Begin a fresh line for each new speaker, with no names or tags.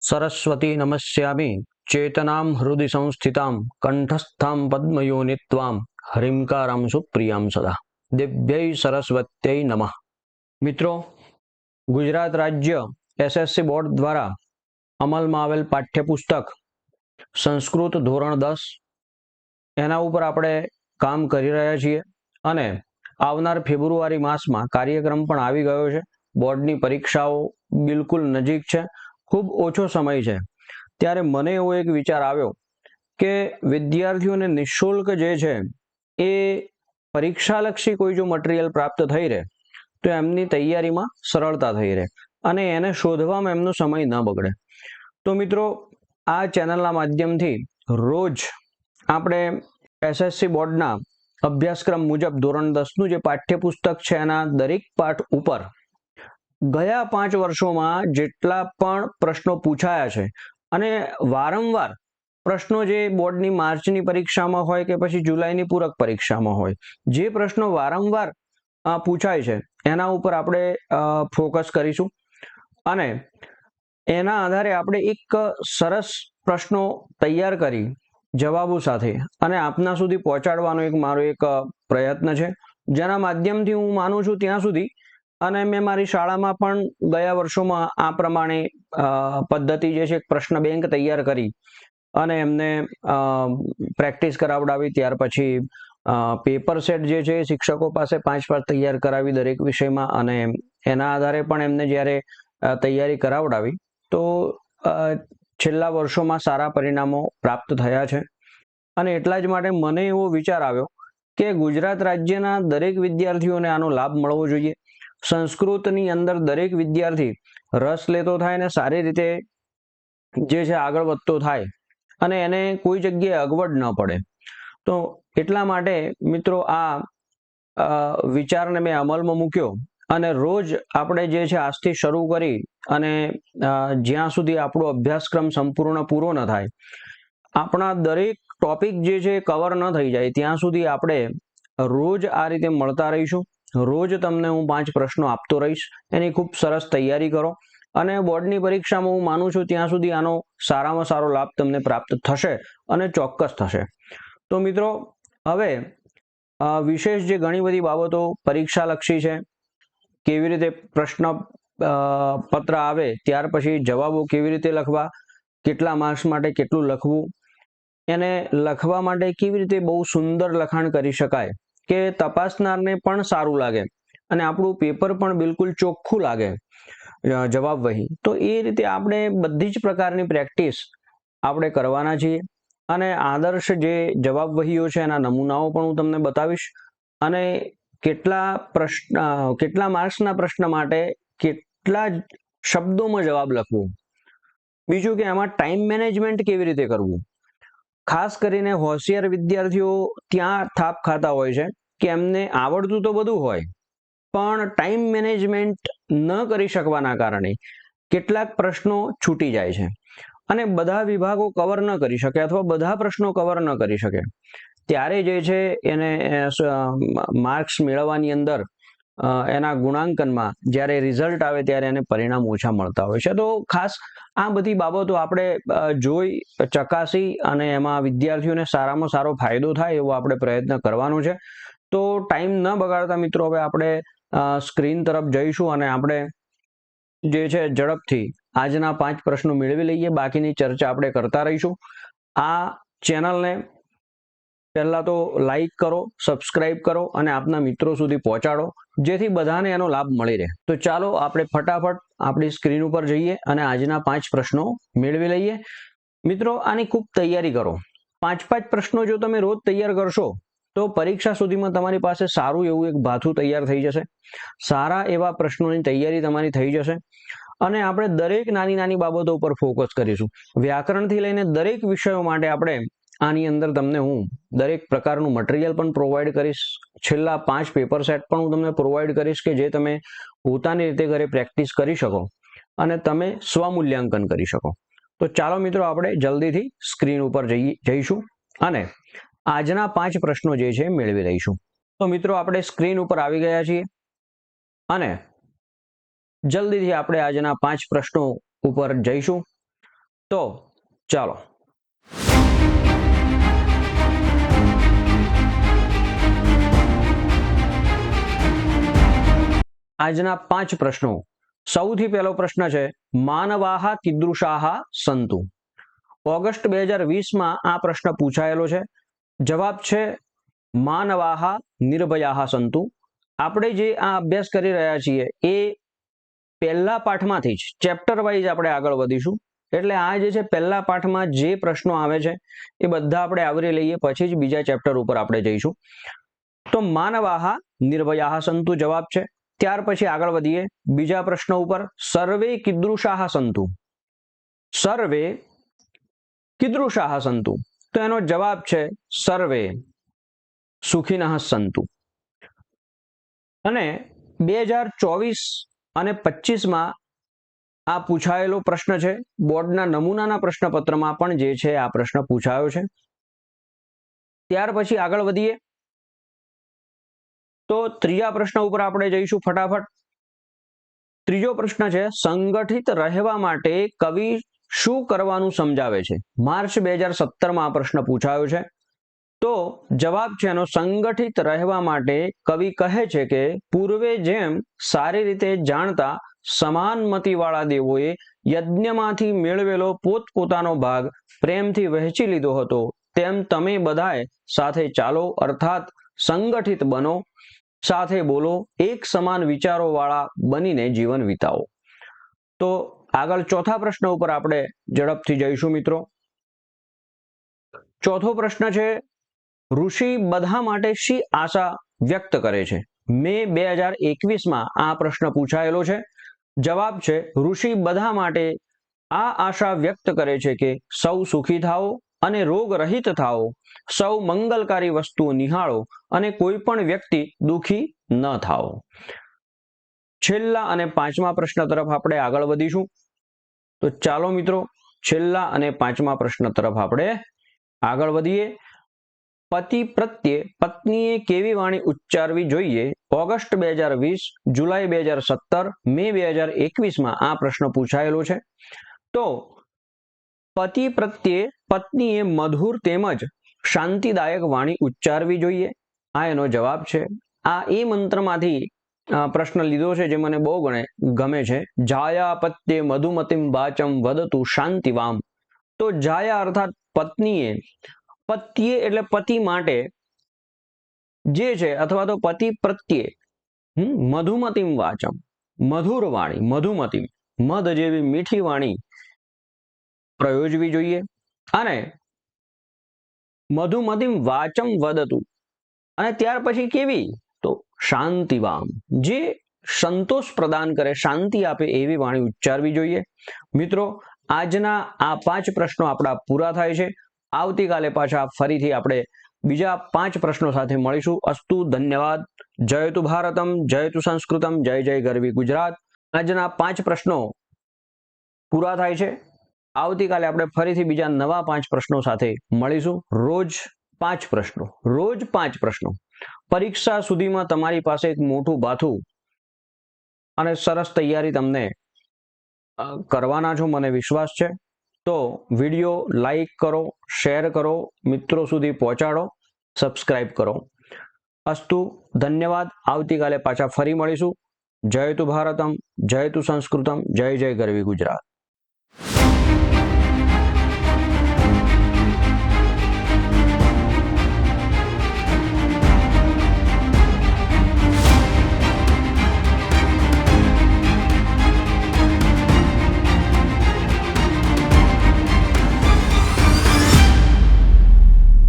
सरस्वती नमस्यामि चेतनां हृदि संस्थितां कंठस्थां पद्मयोनित्वां हरिंकारां सुप्रियां सदा दिव्यै सरस्वत्यै नमः। મિત્રો, ગુજરાત રાજ્ય એસએસસી બોર્ડ દ્વારા અમલમાં આવેલ પાઠ્યપુસ્તક સંસ્કૃત ધોરણ 10 એના ઉપર આપણે કામ કરી રહ્યા છીએ અને આવનાર ફેબ્રુઆરી માસમાં કાર્યક્રમ પણ આવી ગયો છે। બોર્ડની પરીક્ષાઓ બિલકુલ નજીક છે, ખૂબ ઓછો સમય છે। ત્યારે મને એવો એક વિચાર આવ્યો કે વિદ્યાર્થીઓને નિઃશુલ્ક જે છે એ પરીક્ષાલક્ષી કોઈ જો મટીરિયલ પ્રાપ્ત થઈ રહે તો એમની તૈયારીમાં સરળતા થઈ રહે અને એને શોધવામાં એમનો સમય ન બગડે। તો મિત્રો, આ ચેનલના માધ્યમથી રોજ આપણે એસએસસી બોર્ડના અભ્યાસક્રમ મુજબ ધોરણ 10નું જે પાઠ્યપુસ્તક છે એના દરેક પાઠ ઉપર ગયા 5 વર્ષોમાં જેટલા પણ પ્રશ્નો પૂછાયા છે અને વારંવાર પ્રશ્નો જે બોર્ડની માર્ચની પરીક્ષામાં હોય કે પછી જુલાઈની પૂરક પરીક્ષામાં હોય, જે પ્રશ્નો વારંવાર પૂછાય છે એના ઉપર આપણે ફોકસ કરીશું અને એના આધારે આપણે એક સરસ પ્રશ્નો તૈયાર કરી જવાબો સાથે અને આપના સુધી પહોંચાડવાનો એક મારો એક પ્રયત્ન છે, જેના માધ્યમથી હું માનું છું ત્યાં સુધી અને મેં મારી શાળામાં પણ ગયા વર્ષોમાં આ પ્રમાણે પદ્ધતિ જે છે પ્રશ્ન બેંક તૈયાર કરી અને એમને પ્રેક્ટિસ કરાવડાવી। ત્યાર પછી પેપર સેટ જે છે શિક્ષકો પાસે 5 તૈયાર કરાવી દરેક વિષયમાં અને એના આધારે પણ એમને જ્યારે તૈયારી કરાવડાવી તો છેલ્લા વર્ષોમાં સારા પરિણામો પ્રાપ્ત થયા છે। અને એટલા જ માટે મને એવો વિચાર આવ્યો કે ગુજરાત રાજ્યના દરેક વિદ્યાર્થીઓને આનો લાભ મળવો જોઈએ। સંસ્કૃતની અંદર દરેક વિદ્યાર્થી રસ લેતો થાય ને સારી રીતે જે છે આગળ વધતો થાય અને એને કોઈ જગ્યાએ અગવડ ન પડે। તો એટલા માટે મિત્રો આ વિચારને મેં અમલમાં મૂક્યો અને રોજ આપણે જે છે આજથી શરૂ કરી અને જ્યાં સુધી આપણો અભ્યાસક્રમ સંપૂર્ણ પૂરો ન થાય, આપણા દરેક ટોપિક જે છે કવર ન થઈ જાય ત્યાં સુધી આપણે રોજ આ રીતે મળતા રહીશું। રોજ તમને હું 5 પ્રશ્નો આપતો રહીશ, એની ખૂબ સરસ તૈયારી કરો અને બોર્ડની પરીક્ષામાં હું માનું છું ત્યાં સુધી આનો સારામાં સારો લાભ તમને પ્રાપ્ત થશે અને ચોક્કસ થશે। તો મિત્રો, હવે વિશેષ જે ઘણી બધી બાબતો પરીક્ષાલક્ષી છે, કેવી રીતે પ્રશ્ન પત્ર આવે ત્યાર પછી જવાબો કેવી રીતે લખવા, કેટલા માર્ક્સ માટે કેટલું લખવું, એને લખવા માટે કેવી રીતે બહુ સુંદર લખાણ કરી શકાય કે તપાસનારને પણ સારું લાગે અને આપણું પેપર પણ બિલકુલ ચોખ્ખું લાગે જવાબ વહી, તો એ રીતે આપણે બધી જ પ્રકારની પ્રેક્ટિસ આપણે કરવાના છીએ અને આદર્શ જે જવાબ વહીઓ છે એના નમૂનાઓ પણ હું તમને બતાવીશ અને કેટલા માર્ક્સના પ્રશ્ન માટે કેટલા શબ્દોમાં જવાબ લખવું, બીજું કે એમાં ટાઈમ મેનેજમેન્ટ કેવી રીતે કરવું। ખાસ કરીને હોશિયાર વિદ્યાર્થીઓ ત્યાં થાપ ખાતા હોય છે કે એમને આવડતું તો બધું હોય પણ ટાઈમ મેનેજમેન્ટ ન કરી શકવાના કારણે કેટલાક પ્રશ્નો છૂટી જાય છે અને બધા વિભાગો કવર ન કરી શકે અથવા બધા પ્રશ્નો કવર ન કરી શકે, ત્યારે જે છે એને માર્ક્સ મેળવવાની અંદર એના ગુણાંકનમાં જ્યારે રિઝલ્ટ આવે ત્યારે એને પરિણામ ઓછા મળતા હોય છે। તો ખાસ આ બધી બાબતો આપણે જોઈ ચકાસી અને એમાં વિદ્યાર્થીઓને સારામાં સારો ફાયદો થાય એવો આપણે પ્રયત્ન કરવાનો છે। તો ટાઈમ ન બગાડતા મિત્રો, હવે આપણે સ્ક્રીન તરફ જઈશું અને આપણે જે છે ઝડપથી આજના 5 પ્રશ્નો મેળવી લઈએ, બાકીની ચર્ચા આપણે કરતા રહીશું। આ ચેનલને પહેલા તો લાઈક કરો, સબસ્ક્રાઇબ કરો અને આપના મિત્રો સુધી પહોંચાડો જેથી બધાને એનો લાભ મળી રહે। તો ચાલો આપણે ફટાફટ આપણી સ્ક્રીન ઉપર જઈએ અને આજના 5 પ્રશ્નો મેળવી લઈએ। મિત્રો, આની ખૂબ તૈયારી કરો। 5 પ્રશ્નો જો તમે રોજ તૈયાર કરશો તો પરીક્ષા સુધીમાં તમારી પાસે સારું એવું એક ભાથું તૈયાર થઈ જશે, સારા એવા પ્રશ્નોની તૈયારી તમારી થઈ જશે અને આપણે દરેક નાની નાની બાબતો ઉપર ફોકસ કરીશું। વ્યાકરણથી લઈને દરેક વિષયો માટે આપણે આની અંદર તમને હું દરેક પ્રકારનું મટીરિયલ પણ પ્રોવાઈડ કરીશ, છેલ્લા 5 પેપર સેટ પણ હું તમને પ્રોવાઈડ કરીશ કે જે તમે પોતાની રીતે ઘરે પ્રેક્ટિસ કરી શકો અને તમે સ્વમૂલ્યાંકન કરી શકો। તો ચાલો મિત્રો, આપણે જલ્દીથી સ્ક્રીન ઉપર જઈશું અને આજના 5 પ્રશ્નો જે છે મેળવી લઈશું। તો મિત્રો, આપણે સ્ક્રીન ઉપર આવી ગયા છીએ અને જલ્દીથી આપણે આજના 5 પ્રશ્નો ઉપર જઈશું। તો ચાલો આજના 5 પ્રશ્નો. સૌથી પહેલો પ્રશ્ન છે માનવાહા કીદૃશાહા સંતુ. ઓગસ્ટ 2020માં આ પ્રશ્ન પૂછાયેલો છે. જવાબ છે માનવાહા નિર્ભયાહા સંતુ. આપણે જે આ અભ્યાસ કરી રહ્યા છીએ એ પહેલા પાઠમાંથી જ ચેપ્ટર વાઇઝ આપણે આગળ વધીશું. એટલે આ જે છે પહેલા પાઠમાં જે પ્રશ્નો આવે છે એ બધા આપણે આવરી લઈએ, પછી જ બીજા ચેપ્ટર ઉપર આપણે જઈશું. તો માનવાહા નિર્ભયાહા સંતુ જવાબ છે. ત્યાર પછી આગળ વધીએ બીજા પ્રશ્ન ઉપર. સર્વે કીદૃશાહા સંતુ. સર્વે કીદૃશાહા સંતુ. તો એનો જવાબ છે સર્વે સુખિનઃ સંતુ. અને 2024 અને 25માં આ પૂછાયેલો પ્રશ્ન છે. બોર્ડના નમૂનાના પ્રશ્નપત્રમાં પણ જે છે આ પ્રશ્ન પૂછાયો છે. ત્યાર પછી આગળ વધીએ તો ત્રીજા પ્રશ્ન ઉપર આપણે જઈશું ફટાફટ. ત્રીજો પ્રશ્ન છે સંગઠિત રહેવા માટે કવિ શું કરવાનું સમજાવે છે. માર્ચ 2017માં આ પ્રશ્ન પૂછાયો છે. તો જવાબ છે એનો સંગઠિત રહેવા માટે કવિ કહે છે કે પૂર્વે જેમ સારી રીતે જાણતા સમાનમતિવાળા દેવોએ યજ્ઞમાંથી મેળવેલો પોતપોતાનો ભાગ પ્રેમથી વહેંચી લીધો હતો, તેમ તમે બધાએ સાથે ચાલો, અર્થાત સંગઠિત બનો, સાથે બોલો, એક સમાન વિચારો વાળા બનીને જીવન વિતાવો. તો આગળ ચોથા પ્રશ્ન ઉપર આપણે ઝડપથી જઈશું મિત્રો. ચોથો પ્રશ્ન છે ઋષિ બધા માટે શી આશા વ્યક્ત કરે છે. મે 2021માં આ પ્રશ્ન પૂછાયેલો છે. જવાબ છે ઋષિ બધા માટે આ આશા વ્યક્ત કરે છે કે સૌ સુખી થાઓ અને રોગ રહિત થાઓ, સૌ મંગલકારી વસ્તુઓ નિહાળો અને કોઈ પણ વ્યક્તિ દુઃખી ન થાઓ. છેલ્લા અને પાંચમા પ્રશ્ન તરફ આપણે આગળ વધીશું. તો ચાલો મિત્રો છેલ્લા અને પાંચમા પ્રશ્ન તરફ આપણે આગળ વધીએ. પતિ પ્રત્યે પત્નીએ કેવી વાણી ઉચ્ચારવી જોઈએ. ઓગસ્ટ 2020, જુલાઈ 2017, મે 2021માં આ પ્રશ્ન પૂછાયેલો છે. તો પતિ પ્રત્યે પત્નીએ મધુર તેમજ શાંતિદાયક વાણી ઉચ્ચારવી જોઈએ. આ એનો જવાબ છે. આ એ મંત્રમાંથી પ્રશ્ન લીધો છે જે મને બહુ ગમે છે. જાયા પત્યે મધુમતીમ વાચમ વદતુ શાંતિવામ. તો જાયા અર્થાત પત્નીએ, પત્યે એટલે પતિ માટે જે છે અથવા તો પતિ પ્રત્યે મધુમતીમ વાચમ મધુર વાણી, મધુમતીમ મધ જેવી મીઠી વાણી પ્રયોજવી જોઈએ. અને મધુમતીમ વાચમ વદતુ અને ત્યાર પછી કેવી તો શાંતિવામ, જે સંતોષ પ્રદાન કરે, શાંતિ આપે એવી વાણી ઉચ્ચારવી જોઈએ. મિત્રો આજના આ 5 પ્રશ્નો આપણા પૂરા થાય છે. આવતીકાલે પાછા ફરીથી આપણે બીજા 5 પ્રશ્નો સાથે મળીશું. અસ્તુ, ધન્યવાદ. જયતુ ભારતમ, જયતુ સંસ્કૃતમ, જય જય ગરવી ગુજરાત. આજના 5 પ્રશ્નો પૂરા થાય છે. આવતીકાલે આપણે ફરીથી બીજા નવા 5 પ્રશ્નો સાથે મળીશું. રોજ 5 પ્રશ્નો, રોજ 5 પ્રશ્નો. પરીક્ષા સુધીમાં તમારી પાસે એક મોટું બાથું અને સરસ તૈયારી તમને કરવાના છો, મને વિશ્વાસ છે. તો વિડીયો લાઈક કરો, શેર કરો, મિત્રો સુધી પહોંચાડો, સબસ્ક્રાઇબ કરો. અસ્તુ, ધન્યવાદ. આવતીકાલે પાછા ફરી મળીશું. જયતુ ભારતમ, જયતુ સંસ્કૃતમ, જય જય ગરવી ગુજરાત.